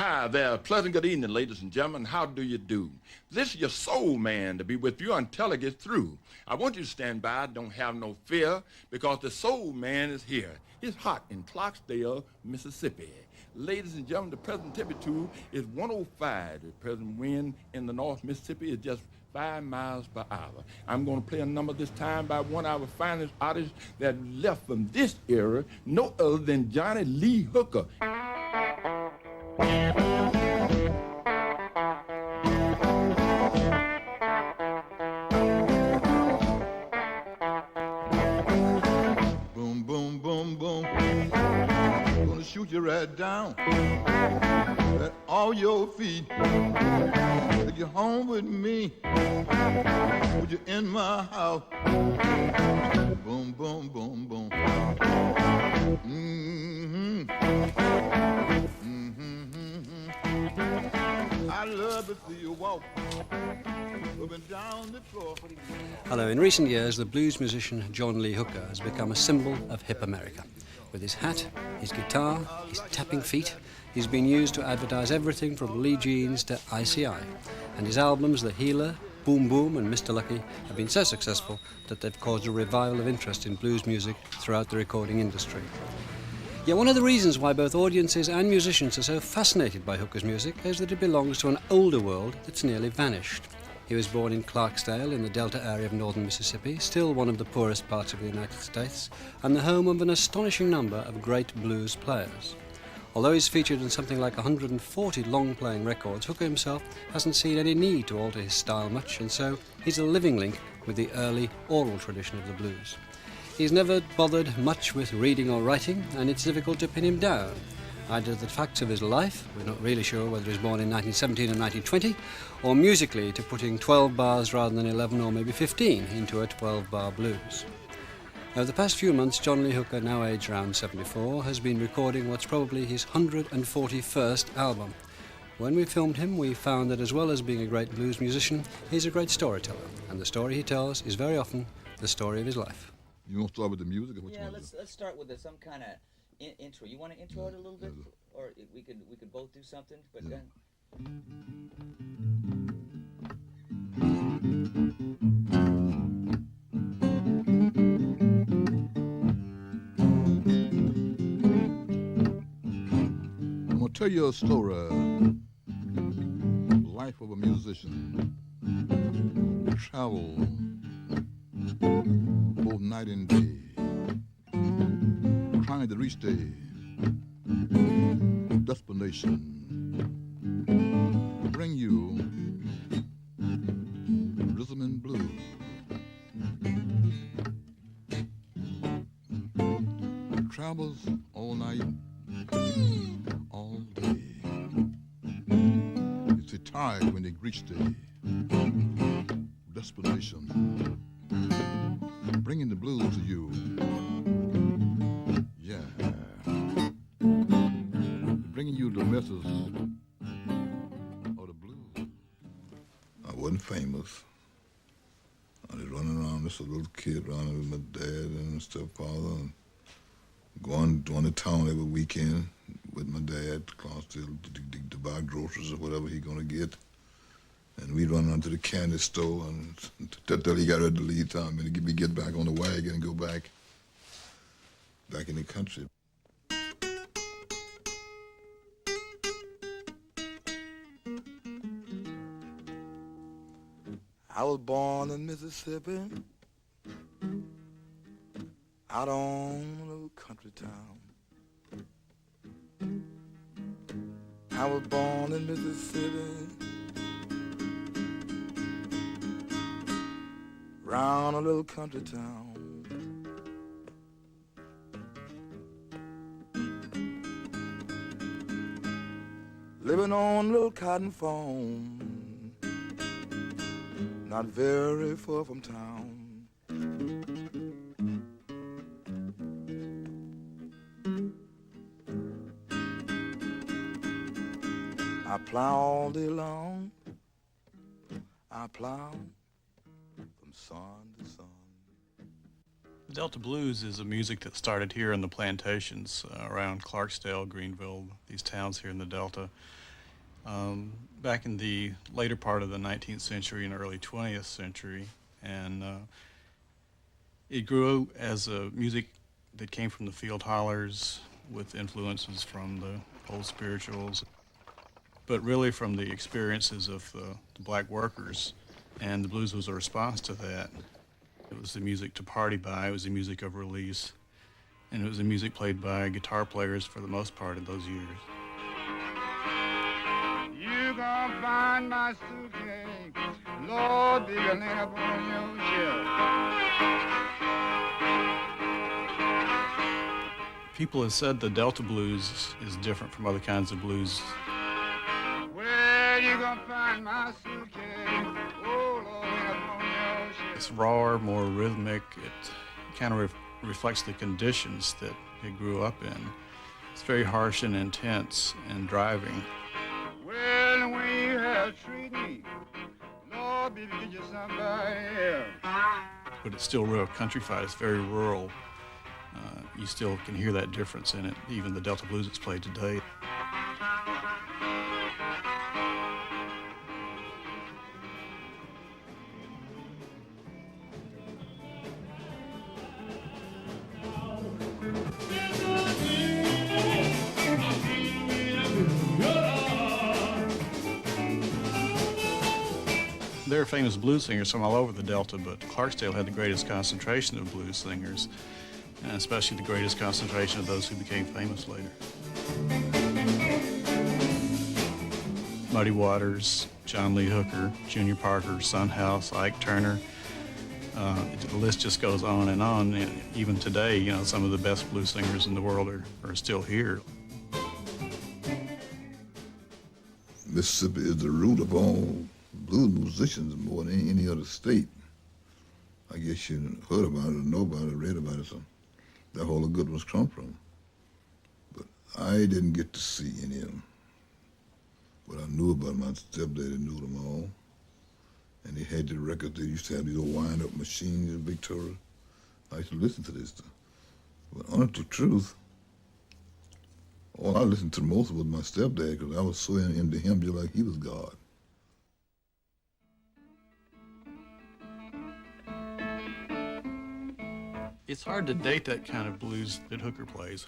Hi there. Pleasant good evening, ladies and gentlemen. How do you do? This is your soul man to be with you until I get through. I want you to stand by. Don't have no fear because the soul man is here. It's hot in Clarksdale, Mississippi. Ladies and gentlemen, the present temperature is 105. The present wind in the North Mississippi is just 5 miles per hour. I'm going to play a number this time by one of our finest artists that left from this era, no other than Johnny Lee Hooker. Boom, boom, boom, boom. Gonna shoot you right down at all your feet. Take you home with me. Put you in my house. Boom, boom, boom, boom. Mm-hmm. I love to see you walk up and down the floor. Hello. In recent years, the blues musician John Lee Hooker has become a symbol of hip America. With his hat, his guitar, his tapping feet, he's been used to advertise everything from Lee Jeans to ICI. And his albums, The Healer, Boom Boom and Mr. Lucky, have been so successful that they've caused a revival of interest in blues music throughout the recording industry. Yet one of the reasons why both audiences and musicians are so fascinated by Hooker's music is that it belongs to an older world that's nearly vanished. He was born in Clarksdale in the Delta area of northern Mississippi, still one of the poorest parts of the United States, and the home of an astonishing number of great blues players. Although he's featured in something like 140 long-playing records, Hooker himself hasn't seen any need to alter his style much, and so he's a living link with the early oral tradition of the blues. He's never bothered much with reading or writing, and it's difficult to pin him down. Either the facts of his life, we're not really sure whether he was born in 1917 or 1920, or musically to putting 12 bars rather than 11 or maybe 15 into a 12-bar blues. Over the past few months, John Lee Hooker, now aged around 74, has been recording what's probably his 141st album. When we filmed him, we found that as well as being a great blues musician, he's a great storyteller, and the story he tells is very often the story of his life. You want to start with the music? Or what Yeah, you want let's start with some kind of intro. You want to intro it a little bit, or we could both do something. But Yeah. then. I'm going to tell you a story. Life of a musician. Travel both night and day. Trying to reach the destination. Bring you rhythm and blues. Travels all night, all day. It's a tired when they reach the destination. Bringing the blues to you. Yeah. Bringing you the message of the blues. I wasn't famous. I was running around just a little kid, running with my dad and stepfather, and going to town every weekend with my dad, Clarksdale, to buy groceries or whatever he gonna get. And we'd run around to the candy store and till he got ready to leave town, and we get back on the wagon and go back in the country. I was born in Mississippi, out on a little country town. I was born in Mississippi, round a little country town. Living on a little cotton farm, not very far from town. I plow all day long, I plow from sun to sun. Delta blues is a music that started here in the plantations around Clarksdale, Greenville, these towns here in the Delta. back in the later part of the 19th century and early 20th century, and it grew as a music that came from the field hollers with influences from the old spirituals, but really from the experiences of the black workers, and the blues was a response to that. It was the music to party by, it was the music of release, and it was the music played by guitar players for the most part in those years. You gonna find my suitcase, Lord, be laying up on your shelf. People have said the Delta blues is different from other kinds of blues. Where you gonna find my suitcase, oh, Lord, laying up on your shelf. It's rawer, more rhythmic. It kind of reflects the conditions that it grew up in. It's very harsh and intense and driving. Well, when you have treat me, Lord, baby, get you somebody else. But it's still real countrified. It's very rural. You still can hear that difference in it, even the Delta blues that's played today. There are famous blues singers from all over the Delta, but Clarksdale had the greatest concentration of blues singers, and especially the greatest concentration of those who became famous later. Muddy Waters, John Lee Hooker, Junior Parker, Son House, Ike Turner. The list just goes on. And even today, you know, some of the best blues singers in the world are still here. Mississippi is the root of all blues musicians more than any other state. I guess you heard about it, or know about it, read about it, so that's where all the good ones come from. But I didn't get to see any of them. But I knew about my stepdaddy, knew them all. And they had the records, they used to have these old wind-up machines in Victoria. I used to listen to this stuff. But honest to truth, all I listened to most was my stepdad, because I was so into him just like he was God. It's hard to date that kind of blues that Hooker plays.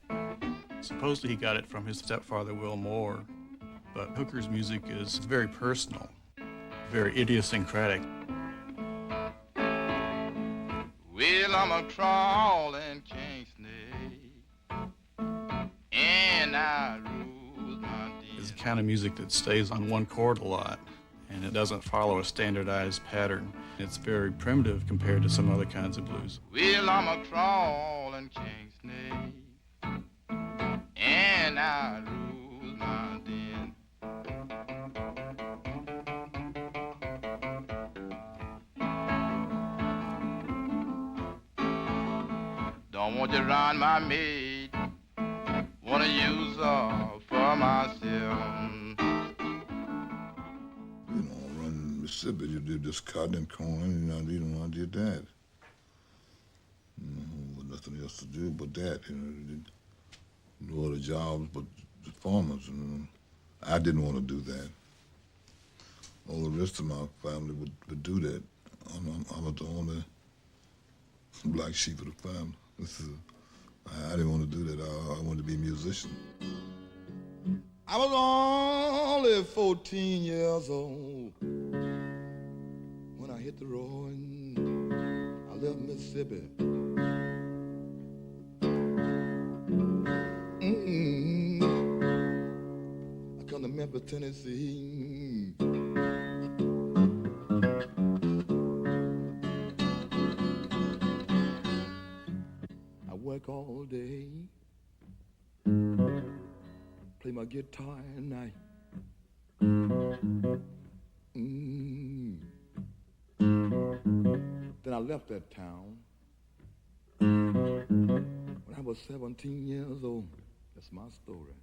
Supposedly he got it from his stepfather, Will Moore, but Hooker's music is very personal, very idiosyncratic. Well, I'm a crawling king snake, and I rule my It's the kind of music that stays on one chord a lot, and it doesn't follow a standardized pattern. It's very primitive compared to some other kinds of blues. Well, I'm a crawling king snake, and I rule my den. Don't want you around my maid, wanna use her for myself. You know, run Mississippi, you did this cotton and corn, and I did that. You know, with nothing else to do but that, you know. Did no other jobs but the farmers, you know. I didn't want to do that. All the rest of my family would do that. I was the only black sheep of the family. I didn't want to do that. I wanted to be a musician. I was only 14 years old when I hit the road and I left Mississippi. I come to Memphis, Tennessee. I work all day, play my guitar at night. Then I left that town when I was 17 years old. That's my story.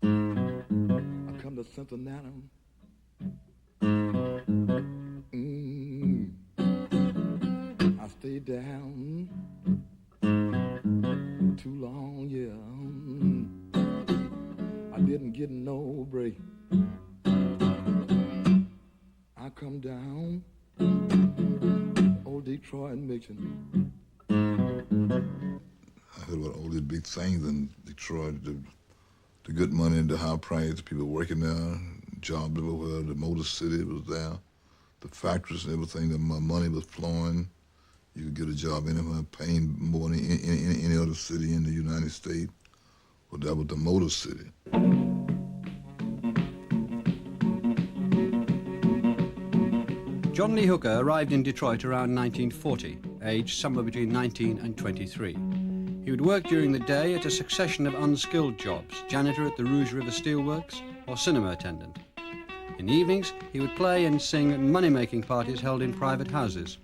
I come to Cincinnati. I stayed down too long, yeah. I didn't getting no break. I come down, old Detroit mixing. I heard about all these big things in Detroit, the good money and the high price, people working there, jobs everywhere, the Motor City was there, the factories and everything, the money was flowing. You could get a job anywhere, paying more than any other city in the United States. Well, that was the Motor City. John Lee Hooker arrived in Detroit around 1940, aged somewhere between 19 and 23. He would work during the day at a succession of unskilled jobs, janitor at the Rouge River Steelworks or cinema attendant. In the evenings, he would play and sing at money-making parties held in private houses,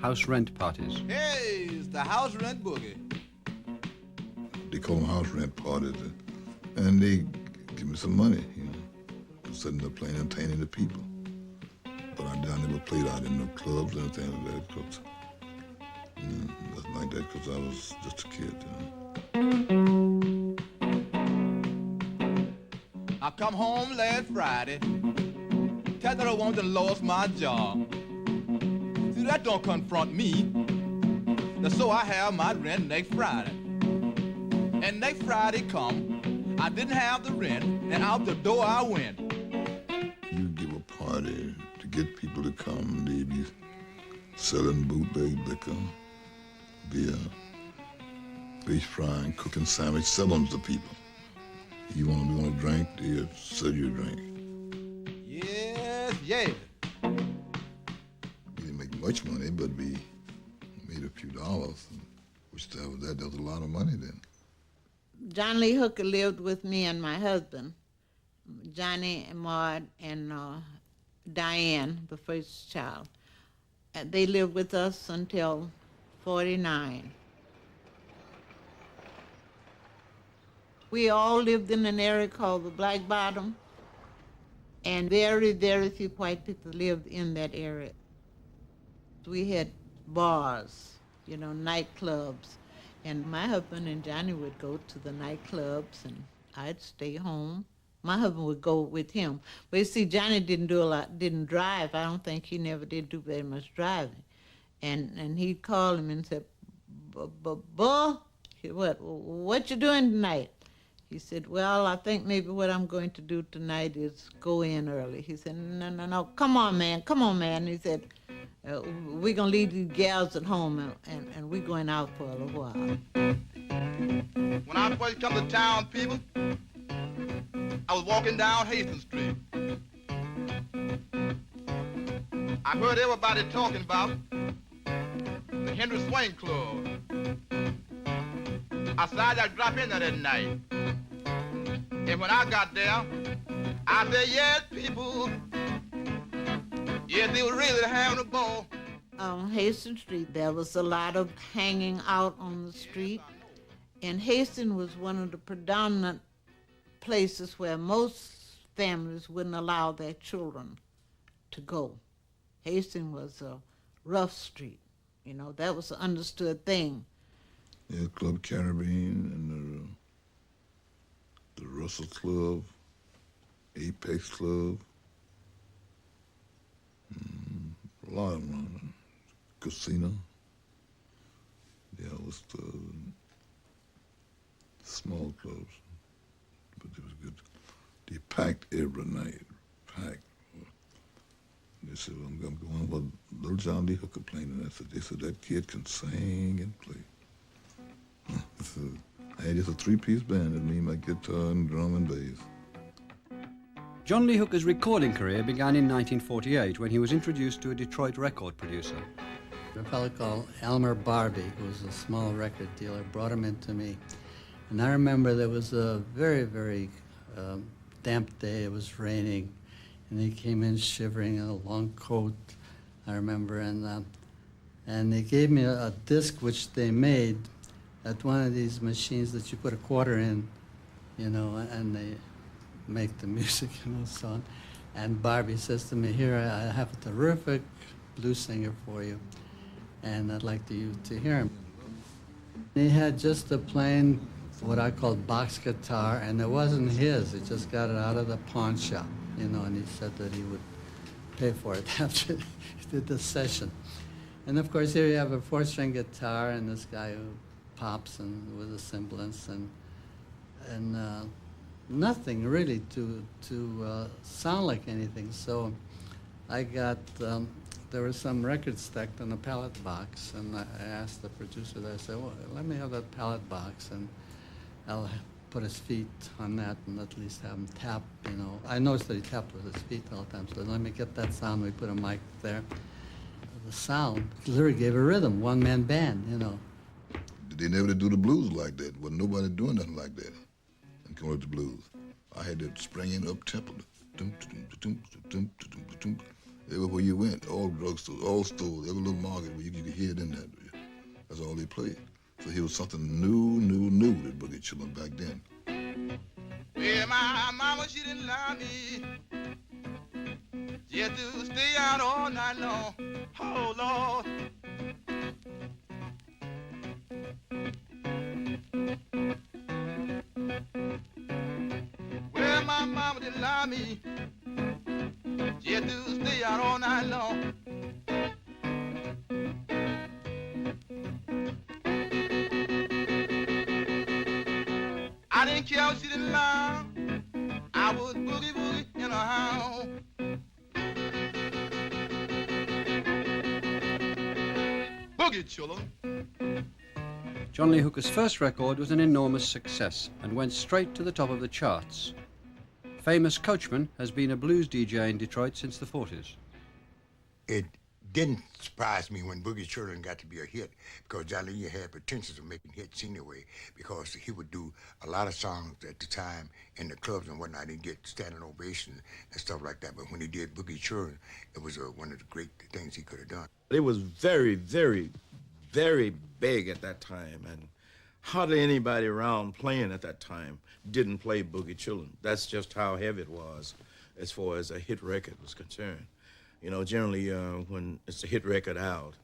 house rent parties. Hey, it's the house rent boogie. They call them house rent parties, and they give me some money, you know, for sitting there playing, entertaining the people. But I never played out in no clubs or anything like that, because, nothing like that, because I was just a kid, you know. I come home last Friday, tell that I want to lost my job. See, that don't confront me. So I have my rent next Friday. And next Friday come, I didn't have the rent, and out the door I went. You give a party to get people to come, they be selling bootleg liquor, beer, fish frying, cooking sandwich, selling to people. You want to drink, they'll sell you a drink. Yes, yes. We didn't make much money, but we made a few dollars, which that was a lot of money then. John Lee Hooker lived with me and my husband, Johnny, Maud, and Diane, the first child. They lived with us until 49. We all lived in an area called the Black Bottom, and very, very few white people lived in that area. We had bars, you know, nightclubs, and my husband and Johnny would go to the nightclubs, and I'd stay home. My husband would go with him. But you see, Johnny didn't drive. I don't think he never did do very much driving. And he'd call him and say, "Bull, what you doing tonight?" He said, "Well, I think maybe what I'm going to do tonight is go in early." He said, No, come on, man. He said, "We're going to leave these gals at home, and we're going out for a little while." When I first come to town, people, I was walking down Hastings Street. I heard everybody talking about the Henry Swain Club. I decided I'd drop in there that night. And when I got there, I said, "Yes, people, yes, they were really having a ball." On Hastings Street, there was a lot of hanging out on the street. And Hastings was one of the predominant places where most families wouldn't allow their children to go. Hastings was a rough street. You know, that was an understood thing. Yeah, Club Caribbean and the Russell Club, Apex Club, a lot of them. Casino. Yeah, it was the small clubs, but it was good. They packed every night, packed. They said, "Well, I'm going with little John Lee Hooker playing," and they said, "That kid can sing and play." So I had just a three-piece band with me, my guitar and drum and bass. John Lee Hooker's recording career began in 1948 when he was introduced to a Detroit record producer. A fellow called Elmer Barbie, who was a small record dealer, brought him into me. And I remember there was a very, very damp day. It was raining, and he came in shivering in a long coat, I remember. And they gave me a disc which they made at one of these machines that you put a quarter in, you know, and they make the music, you know, so on. And Barbie says to me, "Here, I have a terrific blues singer for you, and I'd like you to hear him." He had just a plain what I called box guitar, and it wasn't his. He just got it out of the pawn shop, you know, and he said that he would pay for it after he did the session. And of course, here you have a 4-string guitar and this guy who pops and with a semblance and nothing really to sound like anything. So I got, there was some records stacked on a pallet box, and I asked the producer there, I said, well, let me have that pallet box, and I'll put his feet on that and at least have him tap, you know. I noticed that he tapped with his feet all the time, so let me get that sound. We put a mic there. The sound literally gave a rhythm, one-man band, you know. They never did do the blues like that. Wasn't nobody doing nothing like that and come up with the blues. I had to spring in up-tempo. Everywhere you went, all drugstores, all stores, every little market where you could hear it in that. That's all they played. So he was something new, that Boogie Chillin' back then. Well, my mama, she didn't lie me. She had to stay out all night long. Oh, Lord. Well, my mama didn't lie me. She had to stay out all night long. I didn't care if she didn't lie. I would boogie in a house. Boogie Chillin'. John Lee Hooker's first record was an enormous success and went straight to the top of the charts. Famous Coachman has been a blues DJ in Detroit since the 40s. It didn't surprise me when Boogie Chillin' got to be a hit, because John Lee had potential of making hits anyway, because he would do a lot of songs at the time in the clubs and whatnot and get standing ovation and stuff like that. But when he did Boogie Chillin', it was one of the great things he could have done. It was very, very, very big at that time, and hardly anybody around playing at that time didn't play Boogie Chillin'. That's just how heavy it was as far as a hit record was concerned. You know, generally when it's a hit record out,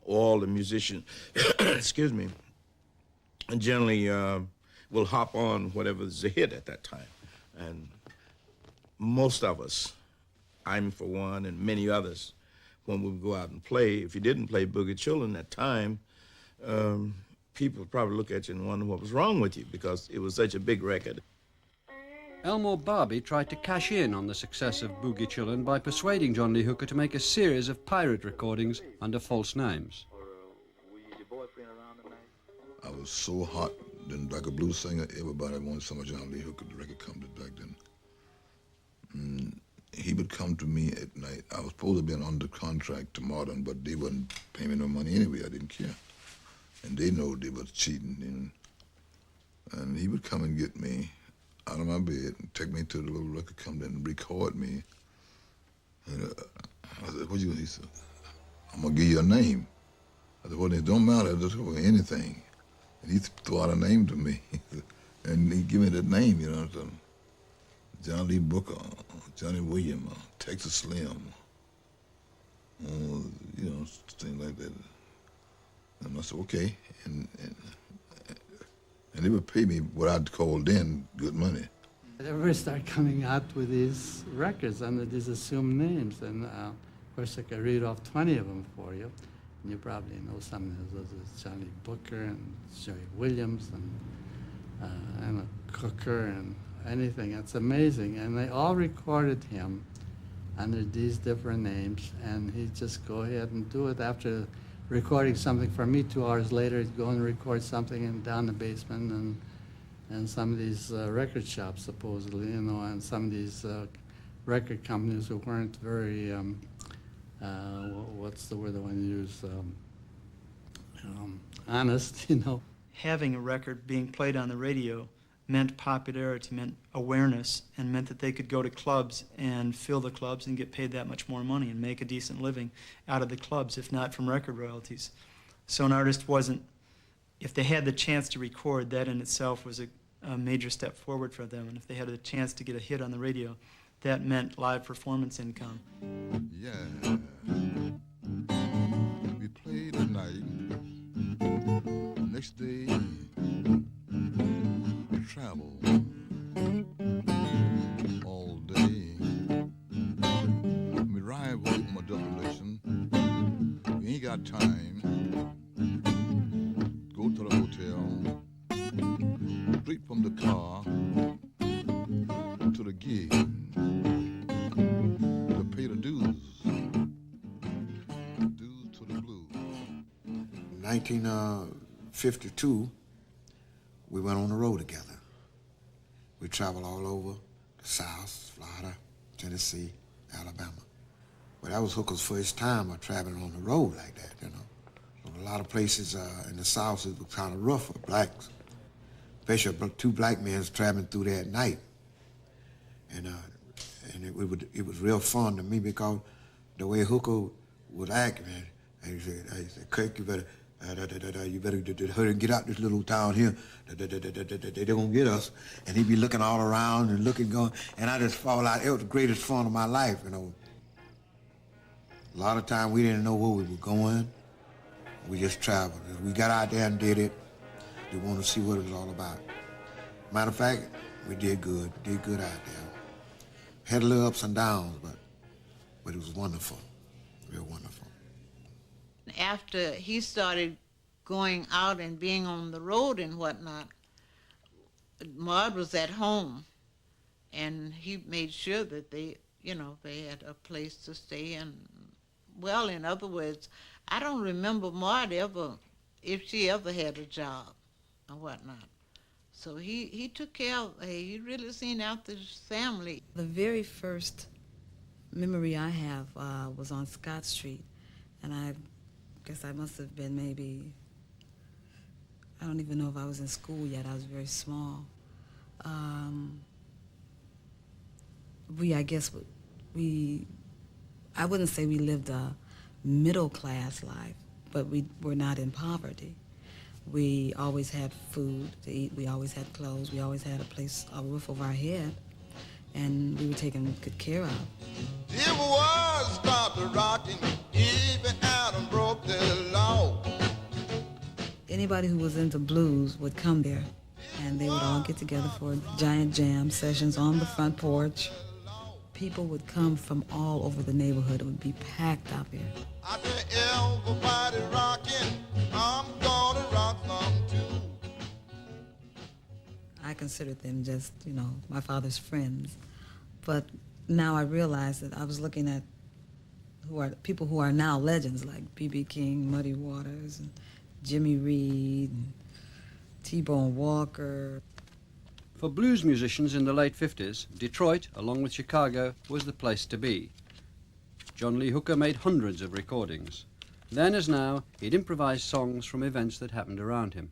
all the musicians, excuse me, generally will hop on whatever's a hit at that time. And most of us, I'm for one, and many others, when we would go out and play, if you didn't play Boogie Chillin' at that time, people would probably look at you and wonder what was wrong with you, because it was such a big record. Elmore Barbie tried to cash in on the success of Boogie Chillin' by persuading John Lee Hooker to make a series of pirate recordings under false names. I was so hot, then like a blues singer, everybody wanted some of John Lee Hooker, the record company back then. He would come to me at night. I was supposed to be under contract to Modern, but they wouldn't pay me no money anyway. I didn't care. And they know they was cheating. And he would come and get me out of my bed and take me to the little record company and record me. And I said, what you, he said, I'm gonna give you a name. I said, well, it don't matter, just go with anything. And he threw out a name to me. And he gave me that name, you know, John Lee Booker, Johnny William, Texas Slim, you know, things like that. And I said, okay. And they would pay me what I'd call then good money. Everybody started coming out with these records under these assumed names. And of course, I could read off 20 of them for you. And you probably know some of those. There's Johnny Booker and Jerry Williams and a Cooker and anything. It's amazing. And they all recorded him under these different names. And he'd just go ahead and do it after recording something for me. 2 hours later, he'd go and record something down the basement and some of these record shops, supposedly, you know, and some of these record companies who weren't very, what's the word I want to use, honest, you know. Having a record being played on the radio meant popularity, meant awareness, and meant that they could go to clubs and fill the clubs and get paid that much more money and make a decent living out of the clubs, if not from record royalties. So an artist wasn't, if they had the chance to record, that in itself was a major step forward for them. And if they had a chance to get a hit on the radio, that meant live performance income. Yeah, we played at night. Next day, travel all day. We ride away from a destination. We ain't got time. Go to the hotel. Straight from the car to the gig to pay the dues. Dues to the blues. In 1952, we went on the road together. We traveled all over the South, Florida, Tennessee, Alabama. But that was Hooker's first time of traveling on the road like that, you know. So a lot of places in the South it was kind of rough for blacks, especially two black men traveling through there at night. And it was real fun to me because the way Hooker would act, man. He said, Kirk, you better hurry and get out this little town here. They're gonna get us. And he'd be looking all around and looking, going, and I just fall out. It was the greatest fun of my life, you know. A lot of times we didn't know where we were going. We just traveled. We got out there and did it. We wanted to see what it was all about. Matter of fact, we did good. We did good out there. Had a little ups and downs, but it was wonderful, real wonderful. After he started going out and being on the road and whatnot, Maud was at home, and he made sure that they had a place to stay. And, well, in other words, I don't remember Maud if she ever had a job or whatnot. So he took care of, he really seen after his family. The very first memory I have was on Scott Street, and I guess I must have been maybe, I don't even know if I was in school yet. I was very small. I wouldn't say we lived a middle-class life, but we were not in poverty. We always had food to eat. We always had clothes. We always had a roof over our head, and we were taken good care of. If the world stopped rocking, even Adam broke the law. Anybody who was into blues would come there, and they would all get together for giant jam sessions on the front porch. People would come from all over the neighborhood. It would be packed out there. I tell everybody rocking, I'm gonna rock some too. I considered them just, my father's friends. But now I realize that I was looking at people who are now legends, like B.B. King, Muddy Waters, and Jimmy Reed, and T-Bone Walker. For blues musicians in the late 50s, Detroit, along with Chicago, was the place to be. John Lee Hooker made hundreds of recordings. Then as now, he'd improvise songs from events that happened around him.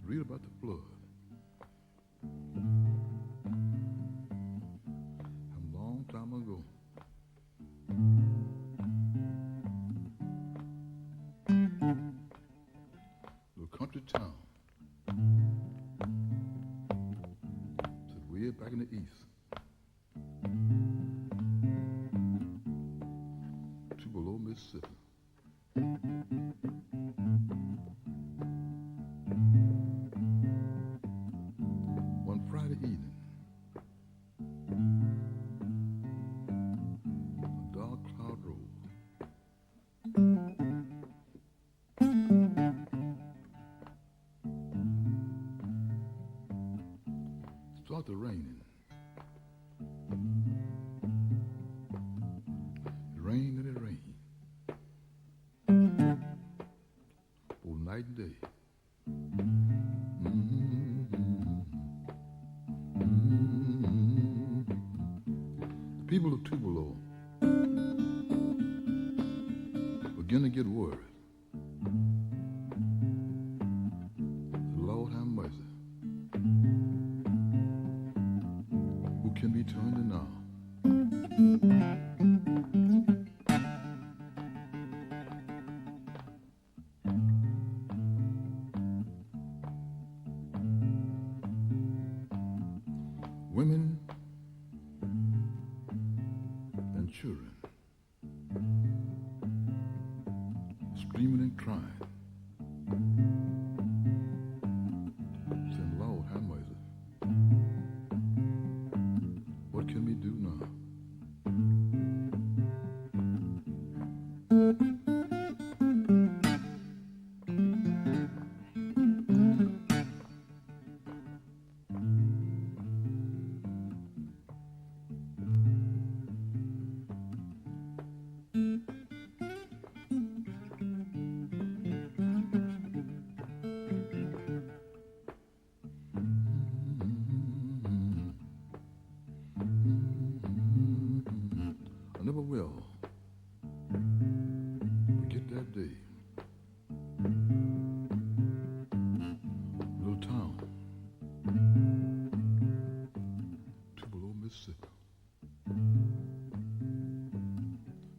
Read about the flood. A long time ago. Little country town. Said way back in the east. Tupelo, Mississippi. One Friday evening, a dark cloud rose. Started raining. It rained and it rained. Both night and day. The people of Tupelo began to get worried. Lord have mercy. Who can be turned to now? women and children screaming and crying, saying, Lord, have mercy. What can we do now? I never will forget that day. Little town, Tupelo, Mississippi.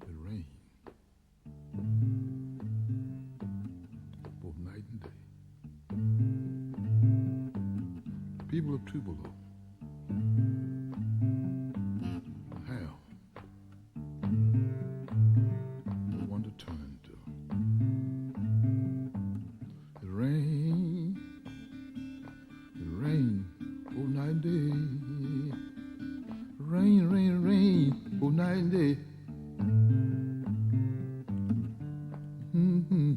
It rained both night and day. People of Tupelo have no one to turn to. It rained all night and day. Rain, all night and day. Mm-hmm.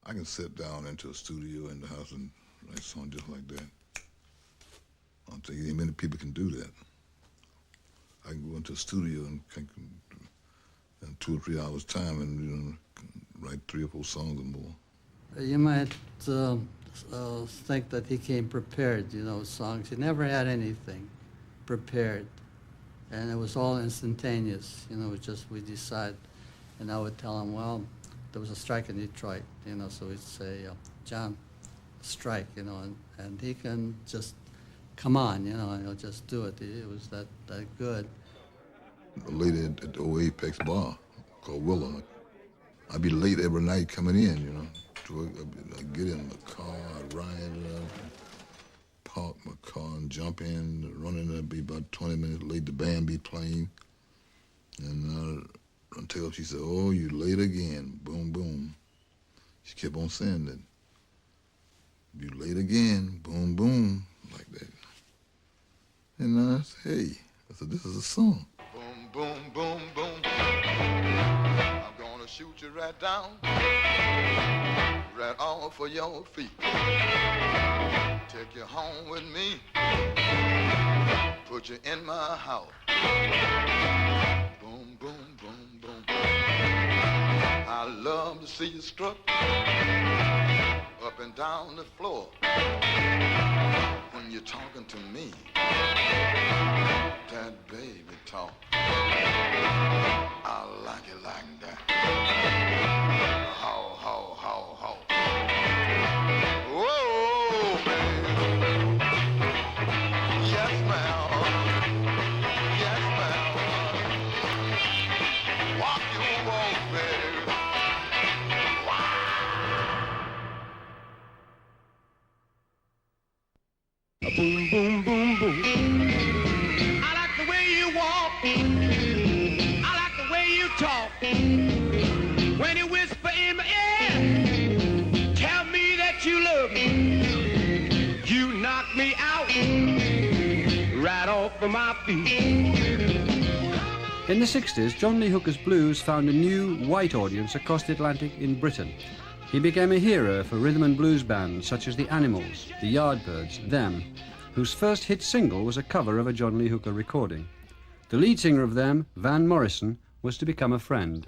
I can sit down into a studio in the house and write a song just like that. I don't think many people can do that. I can go into a studio and in 2 or 3 hours' time and write 3 or 4 songs or more. You might think that he came prepared, songs. He never had anything prepared. And it was all instantaneous, it was just we decide. And I would tell him, well, there was a strike in Detroit, so we'd say, John, strike, and he can just come on, and he'll just do it. It was that good. A lady at the old Apex bar called Willow. I'd be late every night coming in, I'd get in the car, I'd ride park my car and jump in, run in there, be about 20 minutes late, the band be playing. And until she said, oh, you late again, boom, boom. She kept on saying that. You late again, boom, boom, like that. And I said, hey, this is a song. Boom, boom, boom, boom. I'm gonna shoot you right down, right off of your feet. Take you home with me, put you in my house. Boom, boom, boom, boom. I love to see you strut up and down the floor when you're talking to me. That baby talk, I like it like that. How, how, how, how. Whoa, baby. Yes, ma'am. Yes, ma'am. Walk your walk, baby. Boom, boom, boom, boom. I like the way you walk. I like the way you talk. When you whisper in my ear, tell me that you love me. You knock me out right off of my feet. In the 60s, John Lee Hooker's blues found a new, white audience across the Atlantic in Britain. He became a hero for rhythm and blues bands such as the Animals, the Yardbirds, Them, whose first hit single was a cover of a John Lee Hooker recording. The lead singer of Them, Van Morrison, was to become a friend.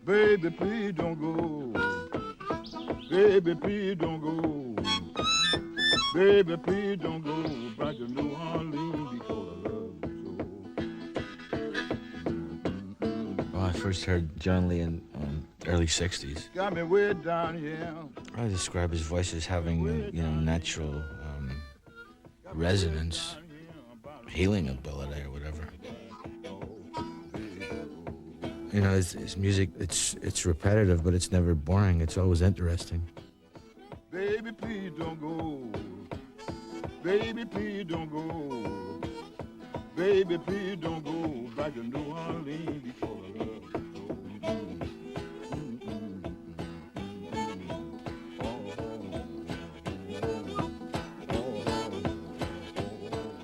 Baby, please don't go. Baby, please don't go. Baby, please don't go back to New Orleans because I love you so. Well, I first heard John Lee in early 60s. Got me way down here. I describe his voice as having, natural resonance, healing ability or whatever. His music, it's repetitive, but it's never boring. It's always interesting. Baby, please don't go. Baby, please don't go. Baby, please don't go back to New Orleans because I love you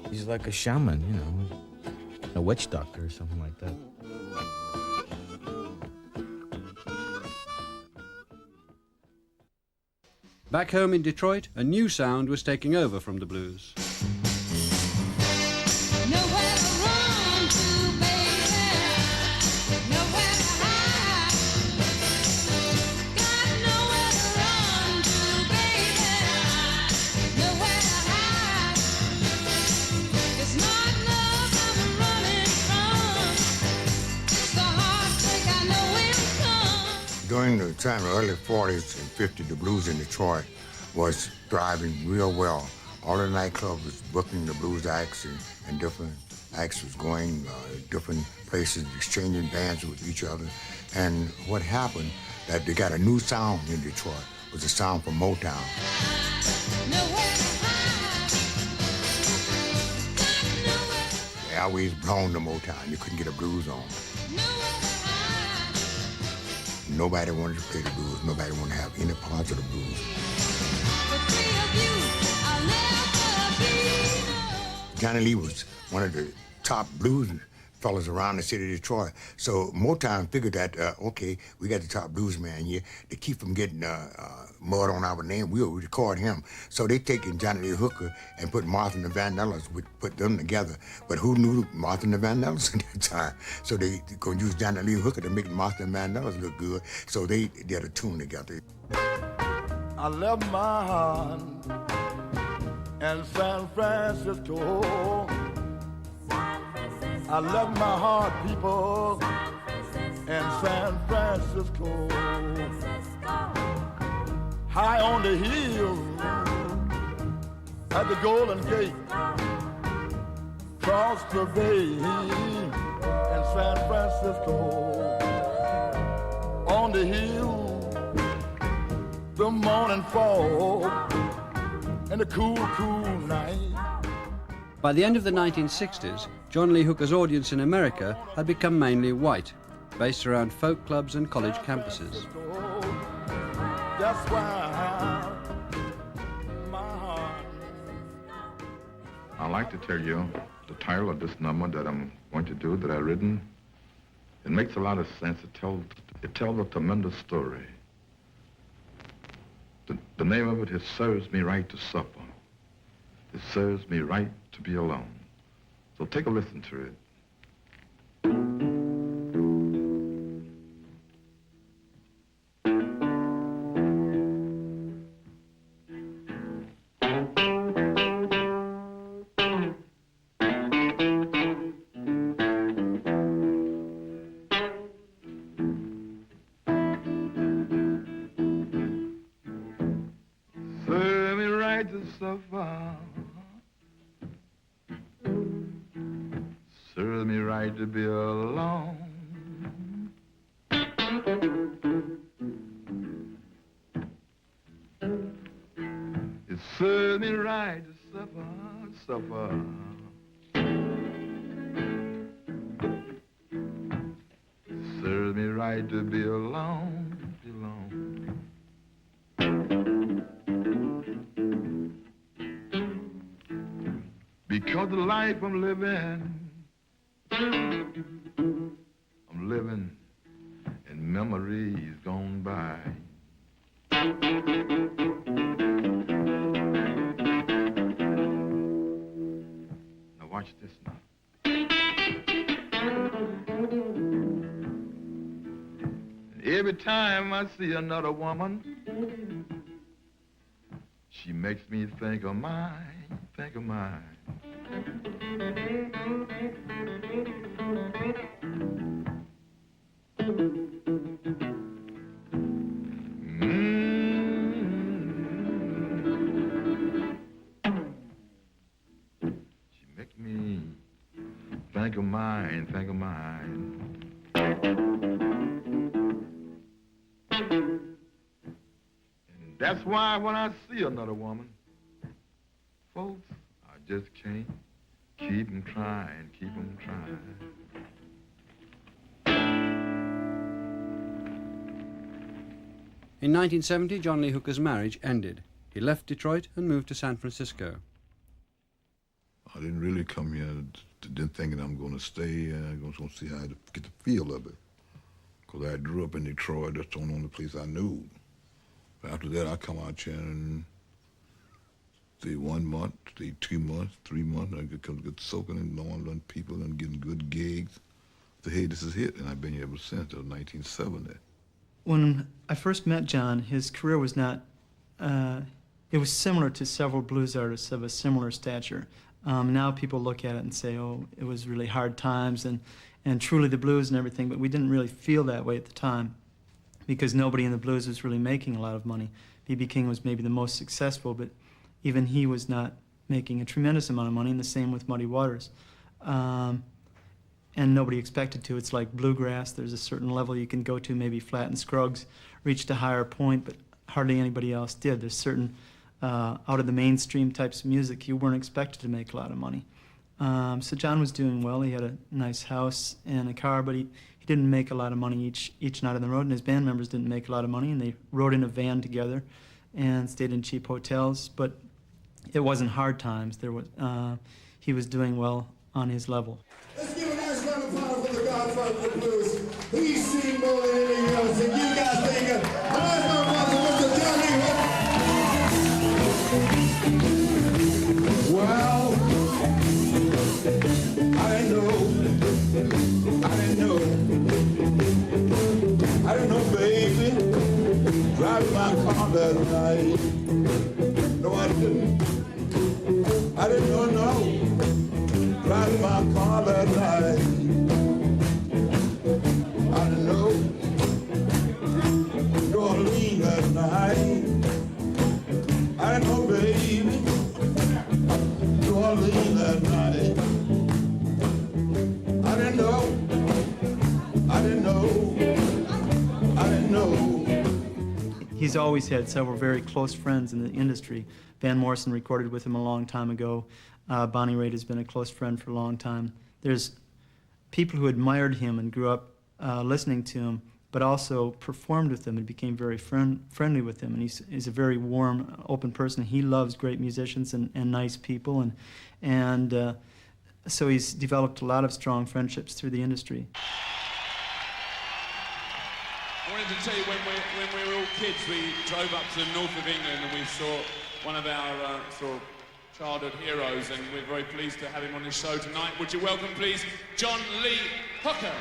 so. He's like a shaman, a witch doctor or something like that. Back home in Detroit, a new sound was taking over from the blues. During the time of the early 40s and 50s, the blues in Detroit was thriving real well. All the nightclubs was booking the blues acts, and different acts was going different places, exchanging bands with each other. And what happened, that they got a new sound in Detroit, was a sound from Motown. The airways blown to Motown. You couldn't get a blues on. Nobody wanted to play the blues. Nobody wanted to have any parts of the blues. Johnny Lee was one of the top blues fellas around the city of Detroit. So Motown figured that, okay, we got the top blues man here. To keep from getting mud on our name, we'll record him. So they taken Johnny Lee Hooker and put Martha and the Vandellas, put them together. But who knew Martha and the Vandellas at that time? So they gonna use Johnny Lee Hooker to make Martha and the Vandellas look good. So they did a tune together. I left my heart in San Francisco. I left my heart, people, in San Francisco. High on the hill at the Golden Gate, across the bay in San Francisco. On the hill, the morning fall and the cool, cool night. By the end of the 1960s, John Lee Hooker's audience in America had become mainly white, based around folk clubs and college campuses. That's why my heart. I'd like to tell you the title of this number that I'm going to do, that I've written. It makes a lot of sense. It tells a tremendous story. The name of it is Serves Me Right to Suffer. It serves me right to be alone. So take a listen to it. Serve me right to suffer. Serves me right to be alone. It serves me right to suffer. Serves me right to be alone, Because the life I'm living in memories gone by. Now watch this now. And every time I see another woman, She makes me think of mine, think of mine. She makes me think of mine, think of mine. And that's why when I see another woman, folks, I just can't keep 'em trying, keep 'em trying. In 1970, John Lee Hooker's marriage ended. He left Detroit and moved to San Francisco. I didn't really come here, didn't thinking I'm going to stay, going to see how to get the feel of it. Because I grew up in Detroit, that's the only place I knew. After that, I come out here and stay 1 month, stay 2 months, 3 months, and I get soaking and knowing people and getting good gigs. So, hey, this is it, and I've been here ever since, 1970. When I first met John, his career was not, it was similar to several blues artists of a similar stature. Now people look at it and say, oh, it was really hard times and truly the blues and everything, but we didn't really feel that way at the time because nobody in the blues was really making a lot of money. B.B. King was maybe the most successful, but even he was not making a tremendous amount of money, and the same with Muddy Waters. And nobody expected to. It's like bluegrass. There's a certain level you can go to. Maybe Flatt and Scruggs reached a higher point, but hardly anybody else did. There's certain out of the mainstream types of music you weren't expected to make a lot of money. So John was doing well. He had a nice house and a car, but he didn't make a lot of money each night on the road, and his band members didn't make a lot of money, and they rode in a van together and stayed in cheap hotels, but it wasn't hard times. He was doing well on his level. Let's give a nice round of applause for the Godfather of the Blues. He's seen more than anything else, and you guys think it. Nice round of applause for Mr. John Lee Hooker. Well, I didn't know, baby, driving my car that night. No, I didn't. I didn't know. Driving my car that night. I didn't know. New Orleans that night. I didn't know, baby. New Orleans that night. I didn't know. I didn't know. I didn't know. He's always had several very close friends in the industry. Van Morrison recorded with him a long time ago. Bonnie Raitt has been a close friend for a long time. There's people who admired him and grew up listening to him, but also performed with him and became very friendly with him. And he's a very warm, open person. He loves great musicians and nice people, and so he's developed a lot of strong friendships through the industry. I wanted to tell you, when we were all kids, we drove up to the north of England and we saw one of our sort of childhood heroes, and we're very pleased to have him on the show tonight. Would you welcome, please, John Lee Hooker?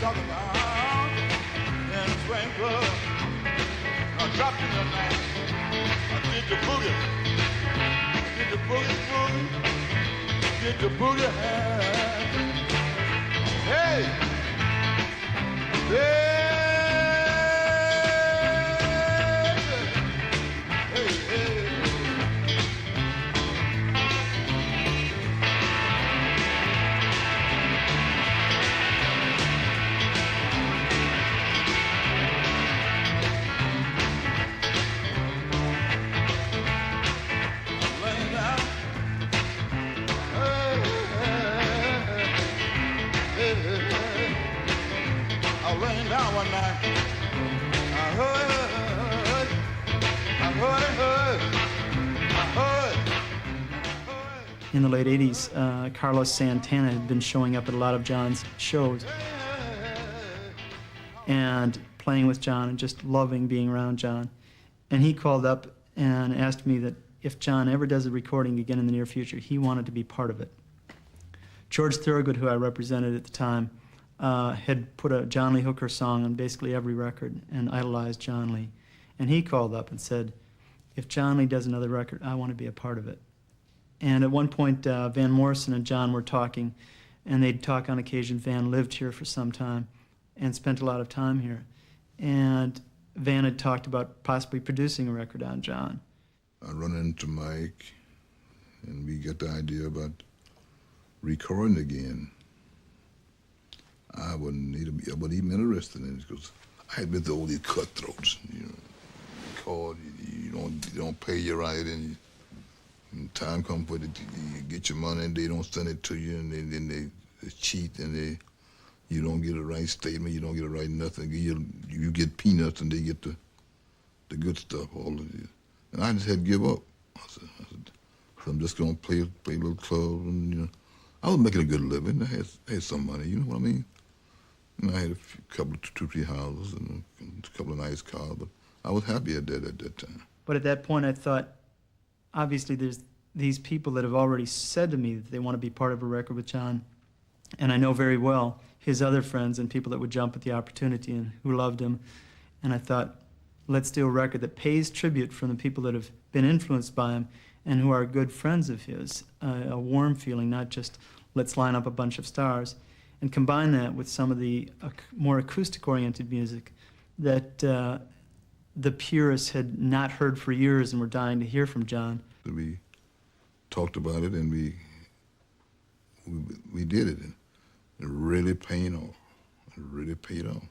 Talking about in the swing club. I dropped in the night. I did the boogie. Did the boogie. Did the boogie. Hey. Hey. one night. I heard. In the late 80s, Carlos Santana had been showing up at a lot of John's shows and playing with John and just loving being around John. And he called up and asked me that if John ever does a recording again in the near future, he wanted to be part of it. George Thorogood, who I represented at the time, had put a John Lee Hooker song on basically every record and idolized John Lee. And he called up and said, if John Lee does another record, I want to be a part of it. And at one point, Van Morrison and John were talking, and they'd talk on occasion. Van lived here for some time and spent a lot of time here. And Van had talked about possibly producing a record on John. I run into Mike, and we get the idea about recording again. I wasn't even interested in it because I had been to all these cutthroats. You know, record, you don't pay you right, and when time comes for it, you get your money and they don't send it to you, and then they cheat, and you don't get a right statement, you don't get a right nothing. You get peanuts and they get the good stuff, all of it. And I just had to give up. I said, so I'm just gonna play a little club, and you know, I was making a good living. I had some money, you know what I mean? And I had two, 3 houses and a couple of nice cars, but I was happy at that time. But at that point, I thought, obviously, there's these people that have already said to me that they want to be part of a record with John, and I know very well his other friends and people that would jump at the opportunity and who loved him. And I thought, let's do a record that pays tribute from the people that have been influenced by him and who are good friends of his, a warm feeling, not just let's line up a bunch of stars, and combine that with some of the more acoustic-oriented music that the purists had not heard for years and were dying to hear from John. We talked about it, and we did it, and it really paid off. It really paid off.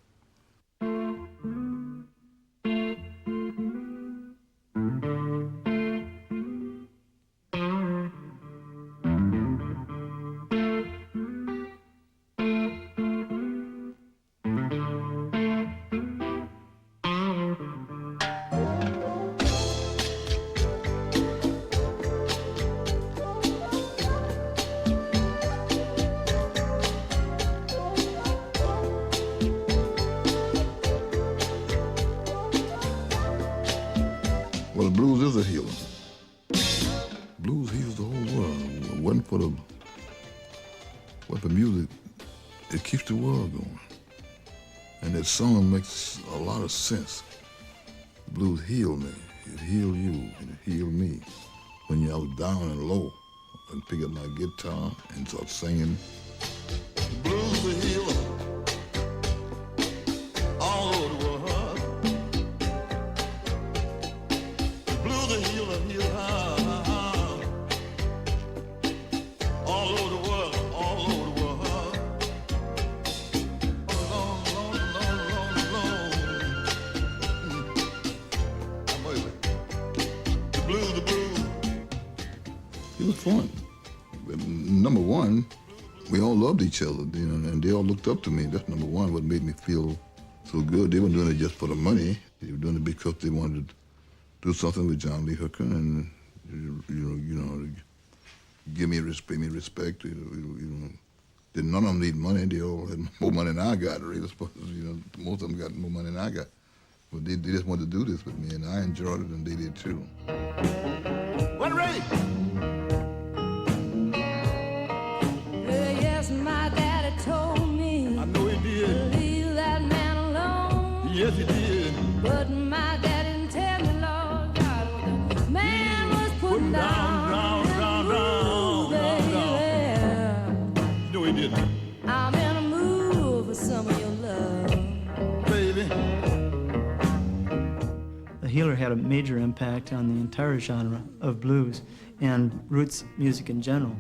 Well, the blues is a healer. Blues heals the whole world. If it wasn't for music, it keeps the world going. And that song makes a lot of sense. The blues healed me. It healed you, and it healed me. When I was down and low, I'd pick up my guitar and start singing. Blues a healer all over the world. Blues a healer, all over the world, all over the world. Long, long, long, long, long. The blues, the blues. It was fun. Number one, we all loved each other, you know, and they all looked up to me. That's number one, what made me feel so good. They weren't doing it just for the money. They were doing it because they wanted to do something with John Lee Hooker and, you know, give me respect. You know. None of them need money. They all had more money than I got, really. You know, most of them got more money than I got. But they just wanted to do this with me, and I enjoyed it, and they did too. When ready? Yes, my daddy told me. I know he did. Leave that man alone. Yes, he did. But my daddy didn't tell me, Lord God, what the man was putting down. You know he did. I'm in a mood for some of your love, baby. The Healer had a major impact on the entire genre of blues and roots music in general.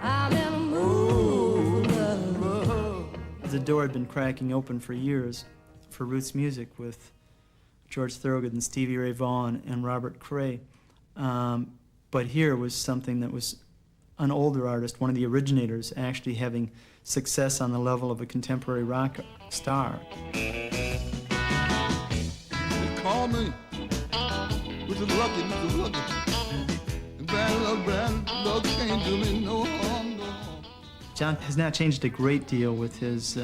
I'm in a mood for love. The door had been cracking open for years for roots music with George Thorogood and Stevie Ray Vaughan and Robert Cray. But here was something that was an older artist, one of the originators, actually having success on the level of a contemporary rock star. me Mr. Lucky, Mr. Lucky. And brand love can't do me no harm, no harm. John has now changed a great deal with his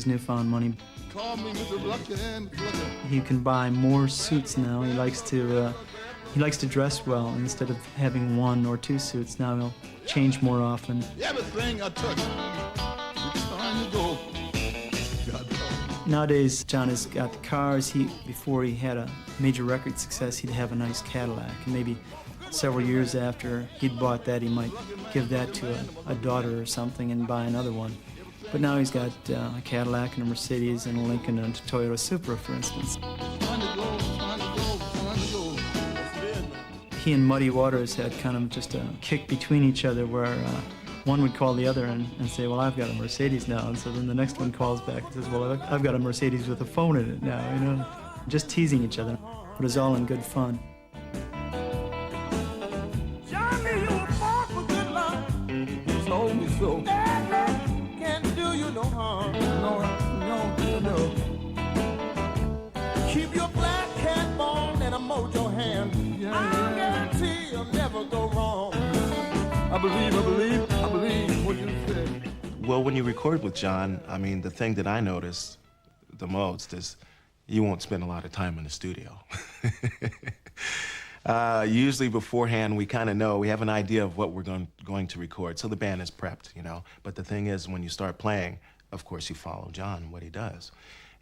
newfound money. Call me Mr. Lucky, Mr. Lucky. He can buy more suits now. He likes to dress well. Instead of having 1 or 2 suits, now he'll change more often. Everything I touch, it's time to go. Nowadays, John has got the cars. Before he had a major record success, he'd have a nice Cadillac. And maybe several years after he'd bought that, he might give that to a daughter or something and buy another one. But now he's got a Cadillac and a Mercedes and a Lincoln and a Toyota Supra, for instance. He and Muddy Waters had kind of just a kick between each other where one would call the other and say, well, I've got a Mercedes now. And so then the next one calls back and says, well, I've got a Mercedes with a phone in it now, you know. Just teasing each other. But it was all in good fun. Johnny, you were born for good luck. He told me so. Bad luck can't do you no harm. No. Keep your black cat on and a mojo hand. I guarantee you'll never go wrong. I believe what you said. Well, when you record with John, I mean, the thing that I noticed the most is you won't spend a lot of time in the studio. Usually beforehand, we kind of know, we have an idea of what we're going to record, so the band is prepped, you know. But the thing is, when you start playing, of course, you follow John, what he does.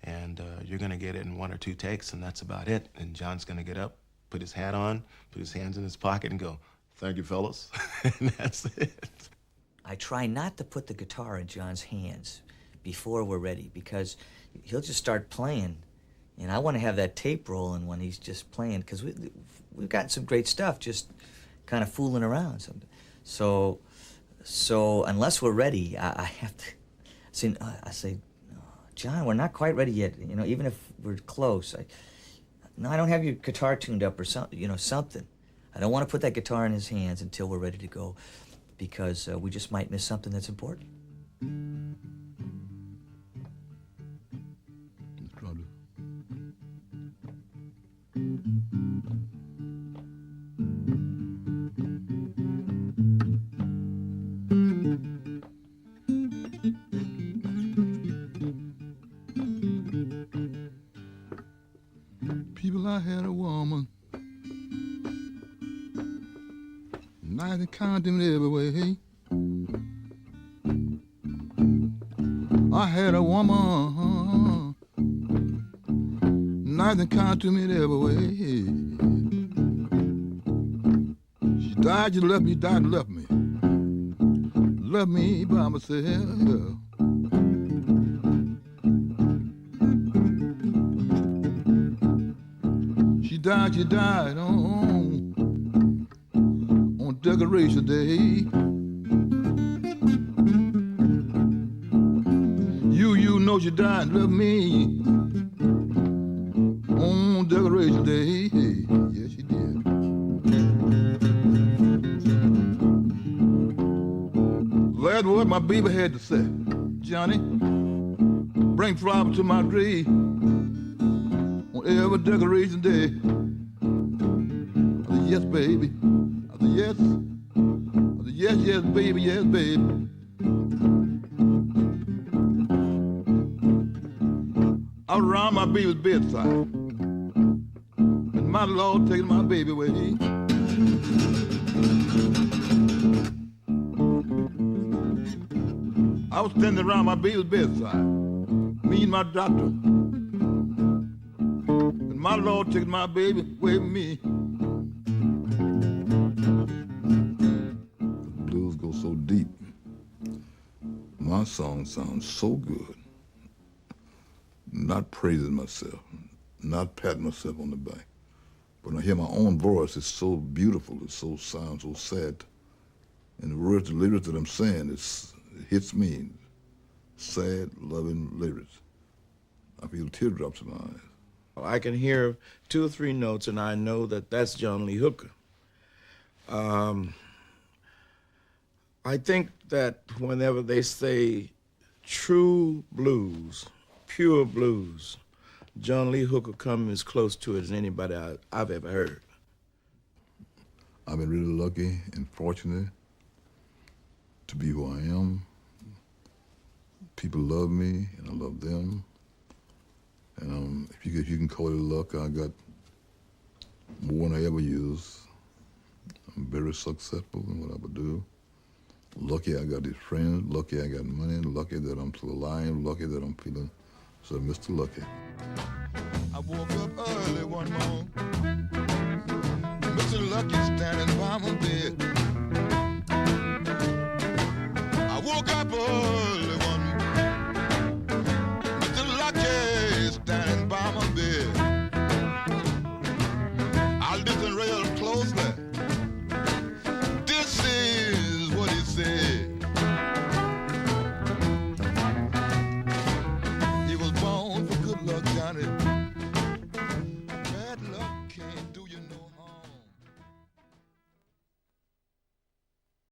And you're going to get it in 1 or 2 takes, and that's about it. And John's going to get up, put his hat on, put his hands in his pocket, and go, "Thank you, fellas." And that's it. I try not to put the guitar in John's hands before we're ready, because he'll just start playing. And I want to have that tape rolling when he's just playing, because we've got some great stuff just kind of fooling around. So unless we're ready, I have to say, John, we're not quite ready yet. You know, even if we're close. I don't have your guitar tuned up or something. You know, something. I don't want to put that guitar in his hands until we're ready to go, because we just might miss something that's important. People, I had a woman, nice and kind in every way. I had a woman, nice and kind to me in every way. She died, she left me, died and left me. Left me by myself. She died on Decoration Day. You know she died and left me on Decoration Day. Yes, she did. That's what my baby had to say. Johnny, bring flowers to my grave on every Decoration Day. I said, yes, baby. I said, yes. I said, yes, yes, baby, yes, baby. I was around my baby's bedside, and my Lord taking my baby away. I was standing around my baby's bedside, me and my doctor, and my Lord taking my baby away from me. The blues go so deep. My song sounds so good. Not praising myself, not patting myself on the back. But when I hear my own voice, it's so beautiful, it sounds so sad. And the words, the lyrics that I'm saying, it hits me. Sad, loving lyrics. I feel teardrops in my eyes. I can hear 2 or 3 notes, and I know that that's John Lee Hooker. I think that whenever they say true blues, pure blues, John Lee Hooker come as close to it as anybody I've ever heard. I've been really lucky and fortunate to be who I am. People love me, and I love them. And if you can call it luck, I got more than I ever used. I'm very successful in what I would do. Lucky I got these friends. Lucky I got money. Lucky that I'm still alive. Lucky that I'm feeling so Mr. Lucky. I woke up early one morning. Mr. Lucky standing by my bed.